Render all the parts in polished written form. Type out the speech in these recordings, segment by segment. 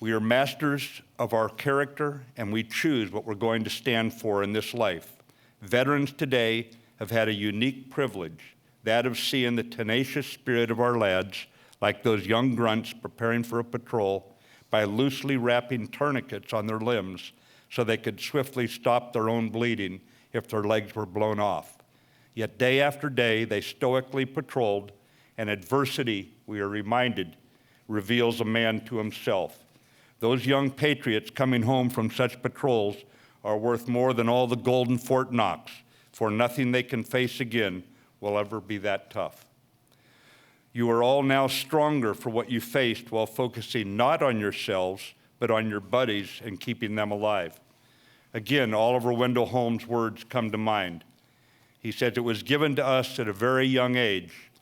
We are masters of our character, and we choose what we're going to stand for in this life. Veterans today have had a unique privilege, that of seeing the tenacious spirit of our lads, like those young grunts preparing for a patrol, by loosely wrapping tourniquets on their limbs so they could swiftly stop their own bleeding if their legs were blown off. Yet day after day, they stoically patrolled, and adversity, we are reminded, reveals a man to himself. Those young patriots coming home from such patrols are worth more than all the gold in Fort Knox, for nothing they can face again will ever be that tough. You are all now stronger for what you faced while focusing not on yourselves, but on your buddies and keeping them alive. Again, Oliver Wendell Holmes' words come to mind. He says, "It was given to us at a very young age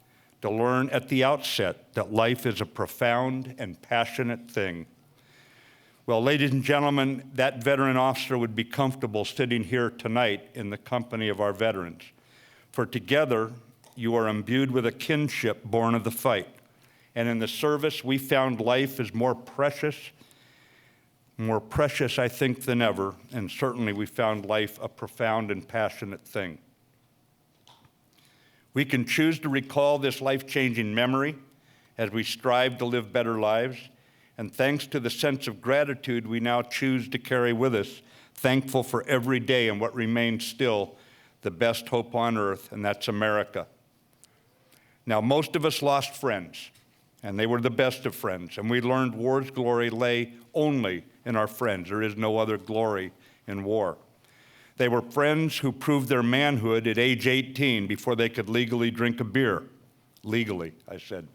to learn at the outset that life is a profound and passionate thing." Well, ladies and gentlemen, that veteran officer would be comfortable sitting here tonight in the company of our veterans. For together, you are imbued with a kinship born of the fight. And in the service, we found life is more precious, I think, than ever. And certainly we found life a profound and passionate thing. We can choose to recall this life-changing memory as we strive to live better lives. And thanks to the sense of gratitude we now choose to carry with us, thankful for every day and what remains still the best hope on earth, and that's America. Now, most of us lost friends, and they were the best of friends, and we learned war's glory lay only in our friends. There is no other glory in war. They were friends who proved their manhood at age 18 before they could legally drink a beer. Legally, I said.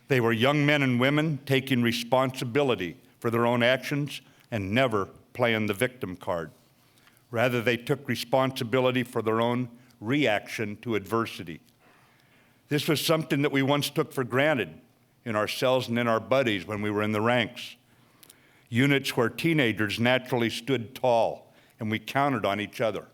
They were young men and women taking responsibility for their own actions and never playing the victim card. Rather, they took responsibility for their own reaction to adversity. This was something that we once took for granted in ourselves and in our buddies when we were in the ranks. Units where teenagers naturally stood tall and we counted on each other.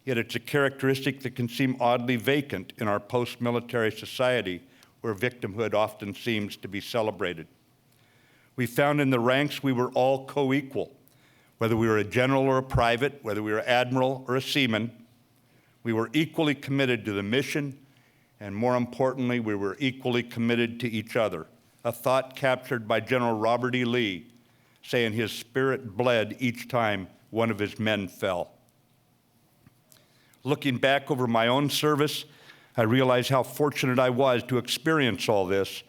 Yet it's a characteristic that can seem oddly vacant in our post-military society where victimhood often seems to be celebrated. We found in the ranks we were all co-equal, whether we were a general or a private, whether we were admiral or a seaman. We were equally committed to the mission, and more importantly, we were equally committed to each other, a thought captured by General Robert E. Lee, saying his spirit bled each time one of his men fell. Looking back over my own service, I realize how fortunate I was to experience all this,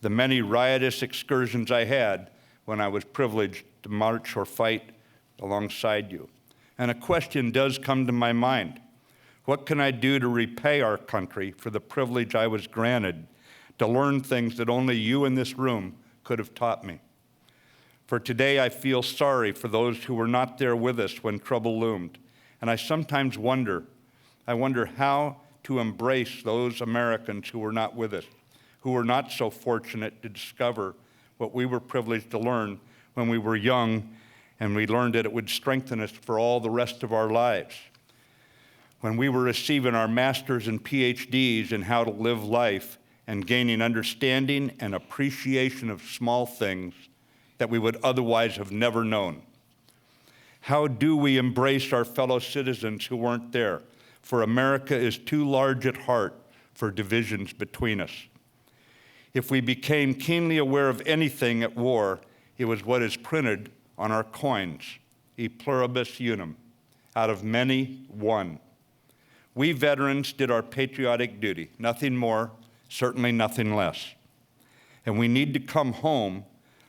the many riotous excursions I had when I was privileged to march or fight alongside you. And a question does come to my mind. What can I do to repay our country for the privilege I was granted to learn things that only you in this room could have taught me? For today, I feel sorry for those who were not there with us when trouble loomed. And I sometimes wonder how to embrace those Americans who were not with us, who were not so fortunate to discover what we were privileged to learn when we were young, and we learned that it would strengthen us for all the rest of our lives. When we were receiving our masters and PhDs in how to live life and gaining understanding and appreciation of small things that we would otherwise have never known. How do we embrace our fellow citizens who weren't there? For America is too large at heart for divisions between us. If we became keenly aware of anything at war, it was what is printed on our coins, e pluribus unum, out of many, one. We veterans did our patriotic duty, nothing more, certainly nothing less. And we need to come home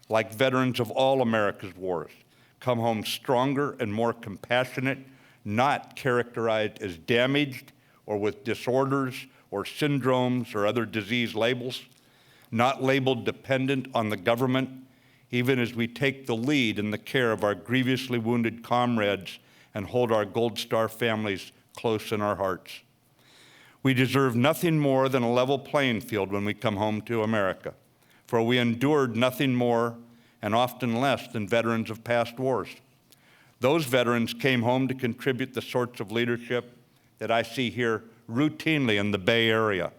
like veterans of all America's wars, come home stronger and more compassionate, not characterized as damaged or with disorders or syndromes or other disease labels, not labeled dependent on the government, even as we take the lead in the care of our grievously wounded comrades and hold our Gold Star families close in our hearts. We deserve nothing more than a level playing field when we come home to America, for we endured nothing more and often less than veterans of past wars. Those veterans came home to contribute the sorts of leadership that I see here routinely in the Bay Area,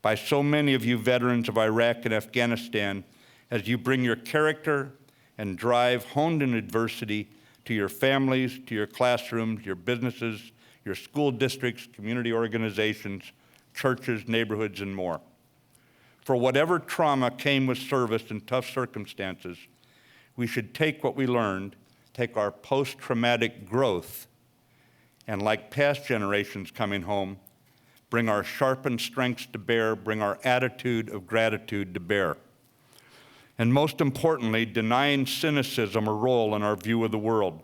by so many of you veterans of Iraq and Afghanistan as you bring your character and drive honed in adversity to your families, to your classrooms, your businesses, your school districts, community organizations, churches, neighborhoods, and more. For whatever trauma came with service in tough circumstances, we should take what we learned, take our post-traumatic growth, and like past generations coming home, bring our sharpened strengths to bear, bring our attitude of gratitude to bear. And most importantly, denying cynicism a role in our view of the world.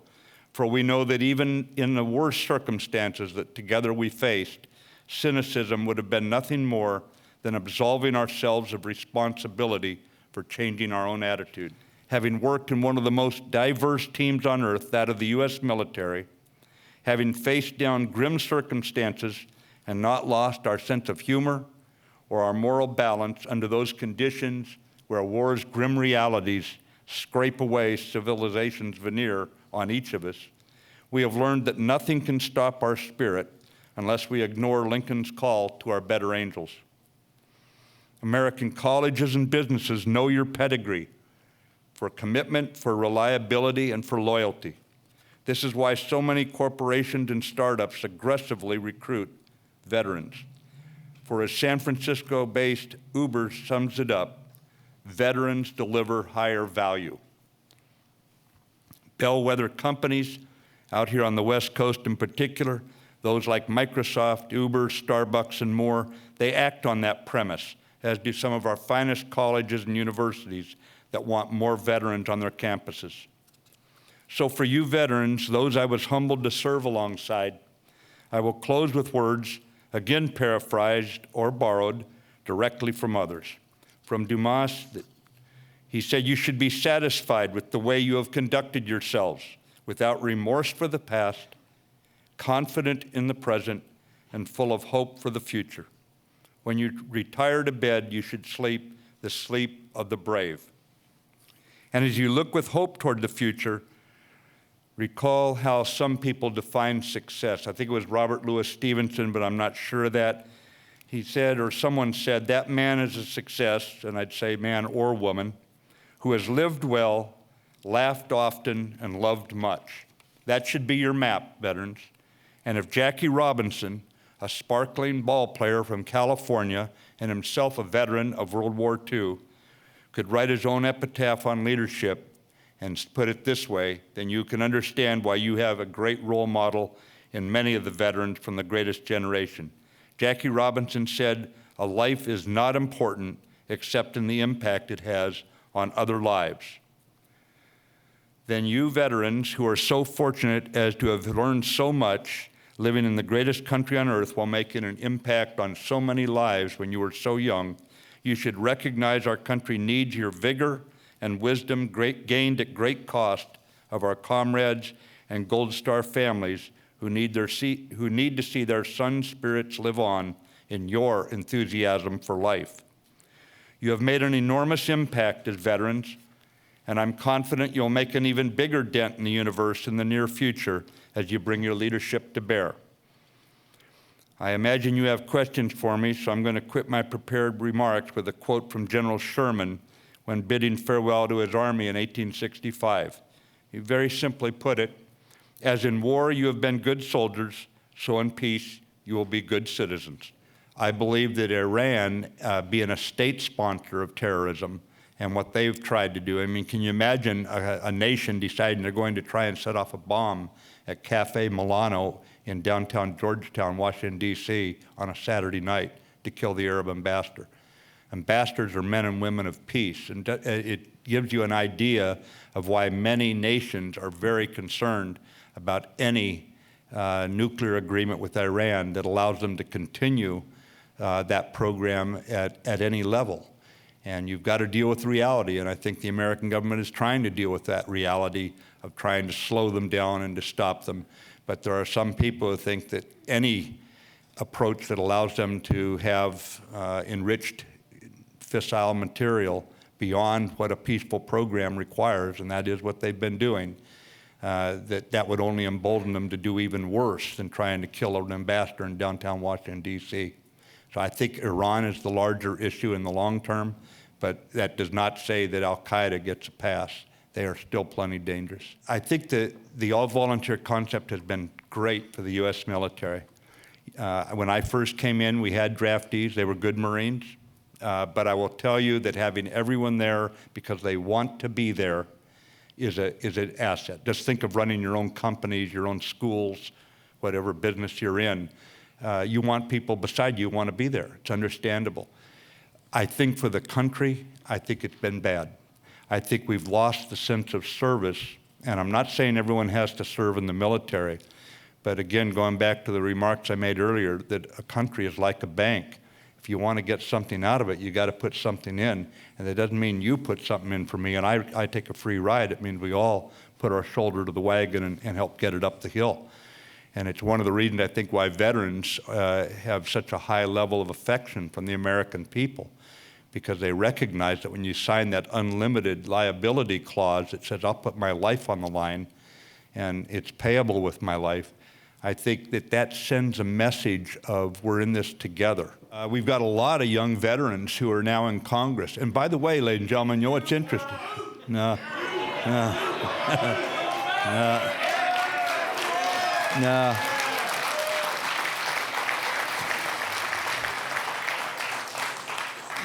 For we know that even in the worst circumstances that together we faced, cynicism would have been nothing more than absolving ourselves of responsibility for changing our own attitude. Having worked in one of the most diverse teams on earth, that of the U.S. military, having faced down grim circumstances and not lost our sense of humor or our moral balance under those conditions where war's grim realities scrape away civilization's veneer on each of us, we have learned that nothing can stop our spirit unless we ignore Lincoln's call to our better angels. American colleges and businesses know your pedigree for commitment, for reliability, and for loyalty. This is why so many corporations and startups aggressively recruit veterans. For as San Francisco-based Uber sums it up, veterans deliver higher value. Bellwether companies out here on the West Coast in particular, those like Microsoft, Uber, Starbucks, and more, they act on that premise, as do some of our finest colleges and universities that want more veterans on their campuses. So for you veterans, those I was humbled to serve alongside, I will close with words, again paraphrased or borrowed directly from others. From Dumas, he said, "You should be satisfied with the way you have conducted yourselves, without remorse for the past, confident in the present, and full of hope for the future. When you retire to bed, you should sleep the sleep of the brave." And as you look with hope toward the future, recall how some people define success. I think it was Robert Louis Stevenson, but I'm not sure of that. He said, or someone said, that man is a success, and I'd say man or woman, who has lived well, laughed often, and loved much. That should be your map, veterans. And if Jackie Robinson, a sparkling ball player from California and himself a veteran of World War II, could write his own epitaph on leadership and put it this way, then you can understand why you have a great role model in many of the veterans from the greatest generation. Jackie Robinson said, "A life is not important except in the impact it has on other lives." Then you veterans who are so fortunate as to have learned so much, living in the greatest country on earth while making an impact on so many lives when you were so young, you should recognize our country needs your vigor and wisdom gained at great cost of our comrades and Gold Star families who need to see their son spirits live on in your enthusiasm for life. You have made an enormous impact as veterans, and I'm confident you'll make an even bigger dent in the universe in the near future as you bring your leadership to bear. I imagine you have questions for me, so I'm going to quit my prepared remarks with a quote from General Sherman when bidding farewell to his army in 1865. He very simply put it, "As in war you have been good soldiers, so in peace you will be good citizens." I believe that Iran, being a state sponsor of terrorism, and what they've tried to do. I mean, can you imagine a nation deciding they're going to try and set off a bomb at Cafe Milano in downtown Georgetown, Washington, D.C. on a Saturday night to kill the Arab ambassador? Ambassadors are men and women of peace, and it gives you an idea of why many nations are very concerned about any nuclear agreement with Iran that allows them to continue that program at any level. And you've got to deal with reality, and I think the American government is trying to deal with that reality of trying to slow them down and to stop them. But there are some people who think that any approach that allows them to have enriched fissile material beyond what a peaceful program requires, and that is what they've been doing, that would only embolden them to do even worse than trying to kill an ambassador in downtown Washington, D.C. So I think Iran is the larger issue in the long term, but that does not say that al-Qaeda gets a pass. They are still plenty dangerous. I think that the all-volunteer concept has been great for the U.S. military. When I first came in, we had draftees. They were good Marines. But I will tell you that having everyone there because they want to be there is an asset. Just think of running your own companies, your own schools, whatever business you're in. You want people beside you who want to be there. It's understandable. I think for the country, I think it's been bad. I think we've lost the sense of service, and I'm not saying everyone has to serve in the military, but again, going back to the remarks I made earlier, that a country is like a bank. If you want to get something out of it, you got to put something in, and that doesn't mean you put something in for me and I take a free ride. It means we all put our shoulder to the wagon and help get it up the hill. And it's one of the reasons I think why veterans have such a high level of affection from the American people, because they recognize that when you sign that unlimited liability clause that says, I'll put my life on the line and it's payable with my life, I think that that sends a message of we're in this together. We've got a lot of young veterans who are now in Congress. And by the way, ladies and gentlemen, you know what's interesting? No.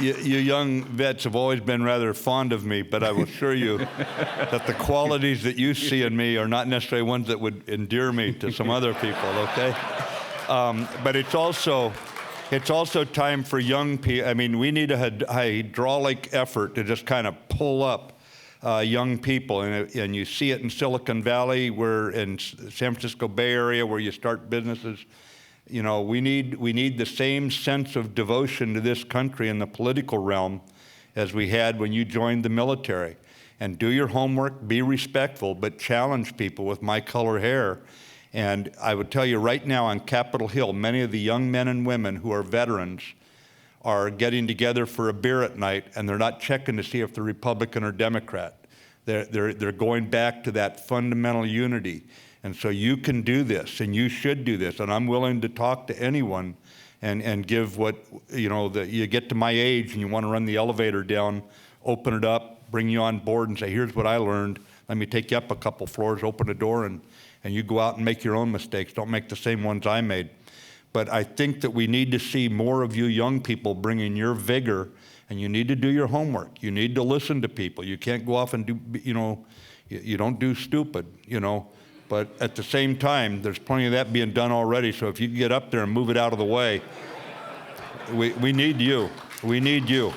You young vets have always been rather fond of me, but I will assure you that the qualities that you see in me are not necessarily ones that would endear me to some other people, okay? But it's also time for young people. I mean, we need a hydraulic effort to just kind of pull up young people, and you see it in Silicon Valley, where in San Francisco Bay Area, where you start businesses. You know, we need the same sense of devotion to this country in the political realm as we had when you joined the military. And do your homework, be respectful, but challenge people with my color hair. And I would tell you right now on Capitol Hill, many of the young men and women who are veterans are getting together for a beer at night, and they're not checking to see if they're Republican or Democrat. They're going back to that fundamental unity. And so you can do this, and you should do this, and I'm willing to talk to anyone and give what, you know, you get to my age and you want to run the elevator down, open it up, bring you on board and say, here's what I learned. Let me take you up a couple floors, open the door, and you go out and make your own mistakes. Don't make the same ones I made. But I think that we need to see more of you young people bringing your vigor, and you need to do your homework. You need to listen to people. You can't go off and do, you know, you don't do stupid, you know. But at the same time, there's plenty of that being done already. So if you can get up there and move it out of the way, we need you. We need you.